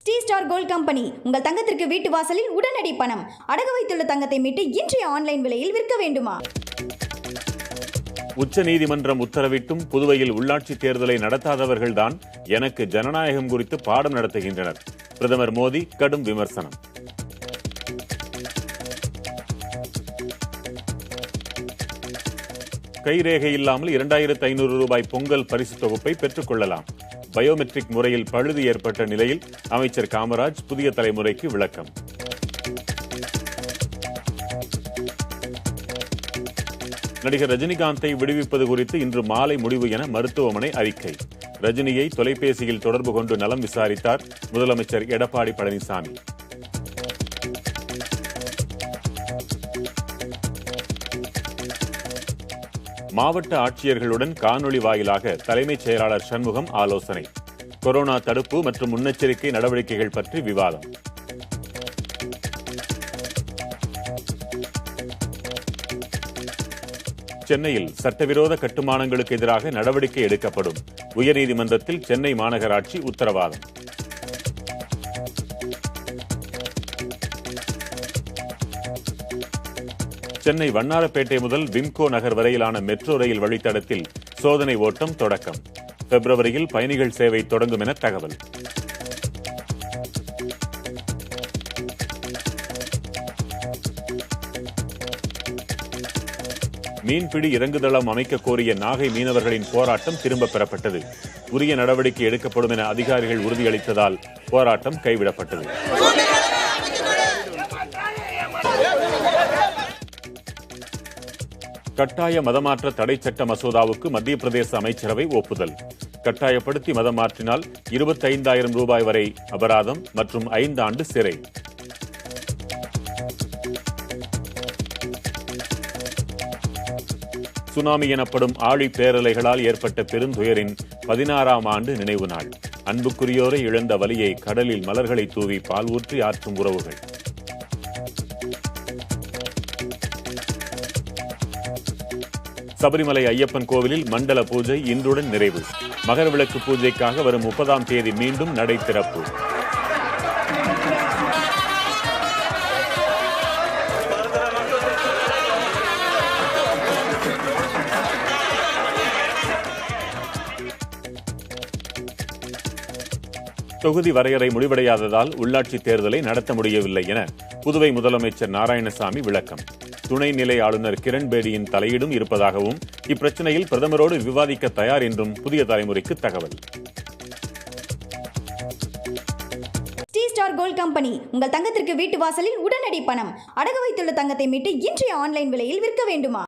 Sri star gold company உங்கள் தங்கத்திற்கு வீட்டு வாசலில் உடனடி பணம். அடகு வைத்துள்ள தங்கத்தை மீட்டு இன்றைய ஆன்லைன் விலையில் விற்க வேண்டுமா? உச்சநீதிமன்றம் உத்தரவிட்டும் புதுவையில் உள்ளாட்சி தேர்தலை நடத்தாதவர்கள்தான் எனக்கு ஜனநாயகம் குறித்து பாடம் நடத்துகின்றனர். பிரதமர் மோடி கடும் விமர்சனம். கைரேகை இல்லாமல் 2500 ரூபாய் பொங்கல் பரிசு தொகுப்பை பெற்றுக் கொள்ளலாம். பயோமெட்ரிக் முறையில் பழுது ஏற்பட்ட நிலையில் அமைச்சர் காமராஜ் புதிய தலைமுறைக்கு விளக்கம். நடிகர் ரஜினிகாந்தை விடுவிப்பது குறித்து இன்று மாலை முடிவு என மருத்துவமனை அறிக்கை. ரஜினியை தொலைபேசியில் தொடர்பு கொண்டு நலம் விசாரித்தார் முதலமைச்சர் எடப்பாடி பழனிசாமி. மாவட்ட ஆட்சியர்களுடன் காணொலி வாயிலாக தலைமைச் செயலாளர் சண்முகம் ஆலோசனை. கொரோனா தடுப்பு மற்றும் முன்னெச்சரிக்கை நடவடிக்கைகள் பற்றி விவாதம். சென்னையில் சட்டவிரோத கட்டுமானங்களுக்கு எதிராக நடவடிக்கை எடுக்கப்படும். உயர்நீதிமன்றத்தில் சென்னை மாநகராட்சி உத்தரவாதம். சென்னை வண்ணாரப்பேட்டை முதல் விம்கோ நகர் வரையிலான மெட்ரோ ரயில் வழித்தடத்தில் சோதனை ஓட்டம் தொடக்கம். பிப்ரவரியில் பயணிகள் சேவை தொடங்கும் என தகவல். மீன்பிடி இறங்குதளம் அமைக்க கோரிய நாகை மீனவர்களின் போராட்டம் திரும்பப் பெறப்பட்டது. உரிய நடவடிக்கை எடுக்கப்படும் என அதிகாரிகள் உறுதியளித்ததால் போராட்டம் கைவிடப்பட்டது. கட்டாய மதமாற்ற தடை சட்ட மசோதாவுக்கு மத்திய பிரதேச அமைச்சரவை ஒப்புதல். கட்டாயப்படுத்தி மதம் மாற்றினால் 25,000 ரூபாய் வரை அபராதம் மற்றும் 5 ஆண்டு சிறை. சுனாமி எனப்படும் ஆழி பேரலைகளால் ஏற்பட்ட பெருந்துயரின் 16ஆம் ஆண்டு நினைவு நாள். அன்புக்குரியோரை இழந்த வலியை கடலில் மலர்களை தூவி பால் ஊற்றி ஆற்றும் உறவுகள். சபரிமலை ஐயப்பன் கோவிலில் மண்டல பூஜை இன்றுடன் நிறைவு. மகர விளக்கு பூஜைக்காக வரும் 30ஆம் தேதி மீண்டும் நடை திறப்பு. தொகுதி வரையறை முடிவடையாததால் உள்ளாட்சி தேர்தலை நடத்த முடியவில்லை என புதுவை முதலமைச்சர் நாராயணசாமி விளக்கம். துணைநிலை ஆளுநர் கிரண்பேடியின் தலையீடும் இருப்பதாகவும் இப்பிரச்சனையில் பிரதமரோடு விவாதிக்க தயார் என்றும் புதிய தலைமுறைக்கு தகவல். ஸ்ரீ ஸ்டார் கோல்ட் கம்பெனி உங்கள் தங்கத்திற்கு வீட்டு வாசலில் உடனடி பணம். அடகு வைத்துள்ள தங்கத்தை மீட்டு இன்றைய ஆன்லைன் விலையில் விற்க வேண்டுமா?